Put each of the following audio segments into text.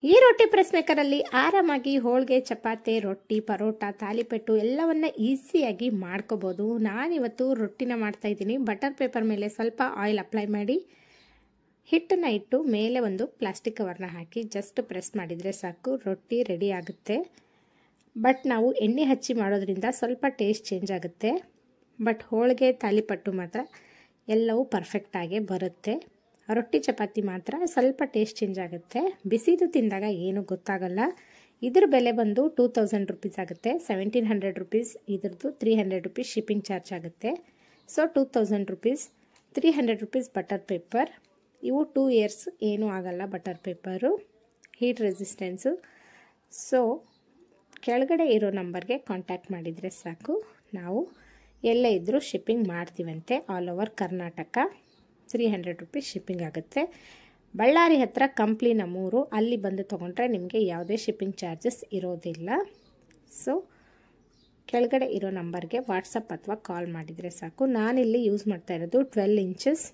ಈ ರೊಟ್ಟಿ ಪ್ರೆಸ್ ಮೇಕರಲ್ಲಿ ಆರಾಮಾಗಿ ಹೋಳಿಗೆ, ಚಪಾತಿ, ರೊಟ್ಟಿ, ಪರೋಟ, ತಾಲಿಪೆಟ್ಟು ಎಲ್ಲವನ್ನ ಈಸಿಯಾಗಿ ಮಾಡ್ಕೋಬಹುದು. ನಾನಿವತ್ತು ರೊಟ್ಟಿನ ಮಾಡ್ತಾ ಇದ್ದೀನಿ. ಬಟರ್ ಪೇಪರ್ ಮೇಲೆ ಸ್ವಲ್ಪ ಆಯಿಲ್ ಅಪ್ಲೈ ಮಾಡಿ ಹಿಟ್ಟನ್ನು ಇಟ್ಟು ಮೇಲೆ ಒಂದು ಪ್ಲಾಸ್ಟಿಕ್ ಕವರ್ನ ಹಾಕಿ ಜಸ್ಟ್ ಪ್ರೆಸ್ ಮಾಡಿದರೆ ಸಾಕು, ರೊಟ್ಟಿ ರೆಡಿ ಆಗುತ್ತೆ. ಬಟ್ ನಾವು ಎಣ್ಣೆ ಹಚ್ಚಿ ಮಾಡೋದ್ರಿಂದ ಸ್ವಲ್ಪ ಟೇಸ್ಟ್ ಚೇಂಜ್ ಆಗುತ್ತೆ. ಬಟ್ ಹೋಳಿಗೆ, ತಾಲಿಪಟ್ಟು ಮಾತ್ರ ಎಲ್ಲವೂ ಪರ್ಫೆಕ್ಟಾಗಿ ಬರುತ್ತೆ. ರೊಟ್ಟಿ, ಚಪಾತಿ ಮಾತ್ರ ಸ್ವಲ್ಪ ಟೇಸ್ಟ್ ಚೇಂಜ್ ಆಗುತ್ತೆ. ಬಿಸಿದು ತಿಂದಾಗ ಏನು ಗೊತ್ತಾಗಲ್ಲ. ಇದ್ರ ಬೆಲೆ ಬಂದು 2000 ರುಪೀಸ್ ಆಗುತ್ತೆ. 1700 ರುಪೀಸ್ ಇದ್ರದ್ದು, 300 ರುಪೀಸ್ ಶಿಪ್ಪಿಂಗ್ ಚಾರ್ಜ್ ಆಗುತ್ತೆ. So 2000 rupees, 300 rupees butter paper. ಇವು 2 ಇಯರ್ಸ್ ಏನೂ ಆಗಲ್ಲ. Butter paper heat resistance. So ಕೆಳಗಡೆ ಇರೋ ನಂಬರ್ಗೆ ಕಾಂಟ್ಯಾಕ್ಟ್ ಮಾಡಿದರೆ ಸಾಕು, ನಾವು ಎಲ್ಲೇ ಇದ್ದರೂ ಶಿಪ್ಪಿಂಗ್ ಮಾಡ್ತೀವಂತೆ. All over Karnataka 300 rupees shipping ಆಗುತ್ತೆ. ಬಳ್ಳಾರಿ ಹತ್ರ ಕಂಪ್ಲಿ ನಮ್ಮೂರು, ಅಲ್ಲಿ ಬಂದು ತೊಗೊಂಡ್ರೆ ನಿಮಗೆ ಯಾವುದೇ ಶಿಪ್ಪಿಂಗ್ ಚಾರ್ಜಸ್ ಇರೋದಿಲ್ಲ. ಸೊ ಕೆಳಗಡೆ ಇರೋ ನಂಬರ್ಗೆ ವಾಟ್ಸಪ್ ಅಥವಾ ಕಾಲ್ ಮಾಡಿದರೆ ಸಾಕು. ನಾನಿಲ್ಲಿ ಯೂಸ್ ಮಾಡ್ತಾ ಇರೋದು 12 ಇಂಚಸ್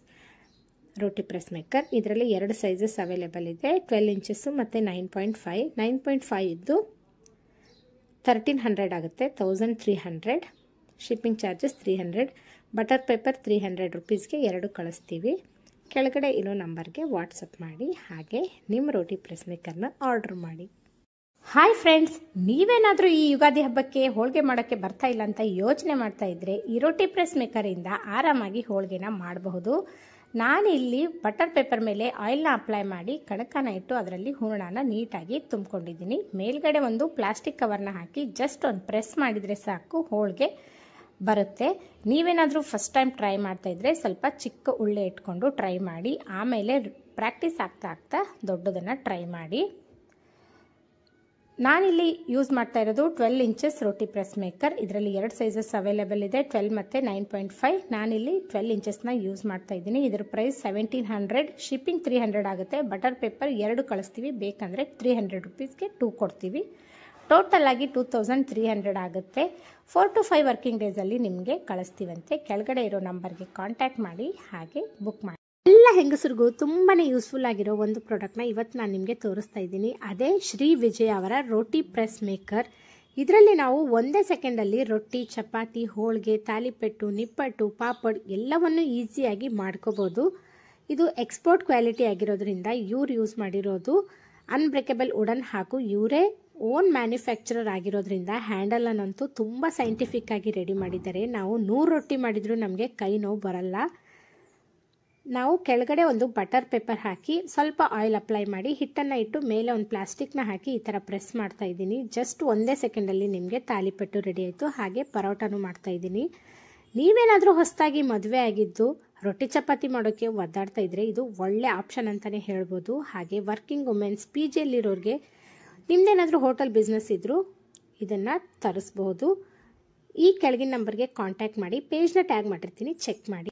ರೋಟಿ ಪ್ರೆಸ್ ಮೇಕರ್. ಇದರಲ್ಲಿ 2 ಸೈಜಸ್ ಅವೈಲೇಬಲ್ ಇದೆ, 12 ಇಂಚಸ್ಸು ಮತ್ತು 9.5. 9.5 ಇದ್ದು 1300 ಆಗುತ್ತೆ, 1300. Shipping charges 300. ಬಟರ್ ಪೇಪರ್ 300 ರುಪೀಸ್ಗೆ 2 ಕಳಿಸ್ತೀವಿ. ಕೆಳಗಡೆ ಇರೋ ನಂಬರ್ಗೆ ವಾಟ್ಸಪ್ ಮಾಡಿ, ಹಾಗೆ ನಿಮ್ಮ ರೋಟಿ ಪ್ರೆಸ್ ಮೇಕರ್ನ ಆರ್ಡರ್ ಮಾಡಿ. ಹಾಯ್ ಫ್ರೆಂಡ್ಸ್, ನೀವೇನಾದರೂ ಈ ಯುಗಾದಿ ಹಬ್ಬಕ್ಕೆ ಹೋಳಿಗೆ ಮಾಡೋಕ್ಕೆ ಬರ್ತಾ ಇಲ್ಲ ಅಂತ ಯೋಚನೆ ಮಾಡ್ತಾ ಇದ್ರೆ ಈ ರೋಟಿ ಪ್ರೆಸ್ ಮೇಕರಿಂದ ಆರಾಮಾಗಿ ಹೋಳಿಗೆನ ಮಾಡಬಹುದು. ನಾನಿಲ್ಲಿ ಬಟರ್ ಪೇಪರ್ ಮೇಲೆ ಆಯಿಲ್ನ ಅಪ್ಲೈ ಮಾಡಿ ಕಣಕನ ಇಟ್ಟು ಅದರಲ್ಲಿ ಹೂರಣನ ನೀಟಾಗಿ ತುಂಬಿಕೊಂಡಿದ್ದೀನಿ. ಮೇಲ್ಗಡೆ ಒಂದು ಪ್ಲಾಸ್ಟಿಕ್ ಕವರ್ನ ಹಾಕಿ ಜಸ್ಟ್ ಒಂದು ಪ್ರೆಸ್ ಮಾಡಿದರೆ ಸಾಕು, ಹೋಳಿಗೆ ಬರುತ್ತೆ. ನೀವೇನಾದರೂ ಫಸ್ಟ್ ಟೈಮ್ ಟ್ರೈ ಮಾಡ್ತಾ ಇದ್ರೆ ಸ್ವಲ್ಪ ಚಿಕ್ಕ ಉಳ್ಳೆ ಇಟ್ಕೊಂಡು ಟ್ರೈ ಮಾಡಿ, ಆಮೇಲೆ ಪ್ರಾಕ್ಟೀಸ್ ಆಗ್ತಾ ಆಗ್ತಾ ದೊಡ್ಡದನ್ನು ಟ್ರೈ ಮಾಡಿ. ನಾನಿಲ್ಲಿ ಯೂಸ್ ಮಾಡ್ತಾ ಇರೋದು 12 ಇಂಚಸ್ ರೋಟಿ ಪ್ರೆಸ್ ಮೇಕರ್. ಇದರಲ್ಲಿ 2 ಸೈಜಸ್ ಅವೈಲೇಬಲ್ ಇದೆ, 12 ಮತ್ತು 9.5. ನಾನಿಲ್ಲಿ 12 ಇಂಚಸ್ನ ಯೂಸ್ ಮಾಡ್ತಾ ಇದ್ದೀನಿ. ಇದರ ಪ್ರೈಸ್ 1700, ಶಿಪ್ಪಿಂಗ್ 300 ಆಗುತ್ತೆ. ಬಟರ್ ಪೇಪರ್ 2 ಕಳಿಸ್ತೀವಿ, ಬೇಕಂದರೆ 300 ರುಪೀಸ್ಗೆ 2 ಕೊಡ್ತೀವಿ. ಟೋಟಲ್ ಆಗಿ 2300 ಆಗುತ್ತೆ. 4 to 5 ವರ್ಕಿಂಗ್ ಡೇಸಲ್ಲಿ ನಿಮಗೆ ಕಳಿಸ್ತೀವಂತೆ. ಕೆಳಗಡೆ ಇರೋ ನಂಬರ್ಗೆ ಕಾಂಟ್ಯಾಕ್ಟ್ ಮಾಡಿ, ಹಾಗೆ ಬುಕ್ ಮಾಡಿ. ಎಲ್ಲ ಹೆಂಗಸರಿಗೂ ತುಂಬಾ ಯೂಸ್ಫುಲ್ ಆಗಿರೋ ಒಂದು ಪ್ರಾಡಕ್ಟ್ನ ಇವತ್ತು ನಾನು ನಿಮಗೆ ತೋರಿಸ್ತಾ ಇದ್ದೀನಿ. ಅದೇ ಶ್ರೀ ವಿಜಯ್ ಅವರ ರೋಟಿ ಪ್ರೆಸ್ ಮೇಕರ್. ಇದರಲ್ಲಿ ನಾವು ಒಂದೇ ಸೆಕೆಂಡಲ್ಲಿ ರೊಟ್ಟಿ, ಚಪಾತಿ, ಹೋಳಿಗೆ, ತಾಲಿಪೆಟ್ಟು, ನಿಪ್ಪಟ್ಟು, ಪಾಪಡ್ ಎಲ್ಲವನ್ನು ಈಸಿಯಾಗಿ ಮಾಡ್ಕೋಬೋದು. ಇದು ಎಕ್ಸ್ಪೋರ್ಟ್ ಕ್ವಾಲಿಟಿ ಆಗಿರೋದ್ರಿಂದ ಇವ್ರು ಯೂಸ್ ಮಾಡಿರೋದು ಅನ್ಬ್ರೇಕಬಲ್ ವುಡನ್, ಹಾಗೂ ಇವರೇ ಓನ್ ಮ್ಯಾನುಫ್ಯಾಕ್ಚರರ್ ಆಗಿರೋದ್ರಿಂದ ಹ್ಯಾಂಡಲನ್ನಂತೂ ತುಂಬ ಸೈಂಟಿಫಿಕ್ ಆಗಿ ರೆಡಿ ಮಾಡಿದ್ದಾರೆ. ನಾವು 100 ರೊಟ್ಟಿ ಮಾಡಿದರೂ ನಮಗೆ ಕೈ ನೋವು ಬರಲ್ಲ. ನಾವು ಕೆಳಗಡೆ ಒಂದು ಬಟರ್ ಪೇಪರ್ ಹಾಕಿ ಸ್ವಲ್ಪ ಆಯಿಲ್ ಅಪ್ಲೈ ಮಾಡಿ ಹಿಟ್ಟನ್ನು ಇಟ್ಟು ಮೇಲೆ ಒಂದು ಪ್ಲಾಸ್ಟಿಕ್ನ ಹಾಕಿ ಈ ಥರ ಪ್ರೆಸ್ ಮಾಡ್ತಾ ಇದ್ದೀನಿ. ಜಸ್ಟ್ ಒಂದೇ ಸೆಕೆಂಡಲ್ಲಿ ನಿಮಗೆ ತಾಲಿಪೆಟ್ಟು ರೆಡಿ ಆಯಿತು. ಹಾಗೆ ಪರೋಟನೂ ಮಾಡ್ತಾ ಇದ್ದೀನಿ. ನೀವೇನಾದರೂ ಹೊಸದಾಗಿ ಮದುವೆ ಆಗಿದ್ದು ರೊಟ್ಟಿ ಚಪಾತಿ ಮಾಡೋಕ್ಕೆ ಒದ್ದಾಡ್ತಾ ಇದ್ರೆ ಇದು ಒಳ್ಳೆ ಆಪ್ಷನ್ ಅಂತಲೇ ಹೇಳ್ಬೋದು. ಹಾಗೆ ವರ್ಕಿಂಗ್ ವುಮೆನ್ಸ್, PGಯಲ್ಲಿರೋರಿಗೆ, ನಿಮ್ದೇನಾದರೂ ಹೋಟೆಲ್ ಬಿಸ್ನೆಸ್ ಇದ್ದರೂ ಇದನ್ನು ತರಿಸ್ಬಹುದು. ಈ ಕೆಳಗಿನ ನಂಬರ್ಗೆ ಕಾಂಟ್ಯಾಕ್ಟ್ ಮಾಡಿ, ಪೇಜ್ನ ಟ್ಯಾಗ್ ಮಾಡಿರ್ತೀನಿ, ಚೆಕ್ ಮಾಡಿ.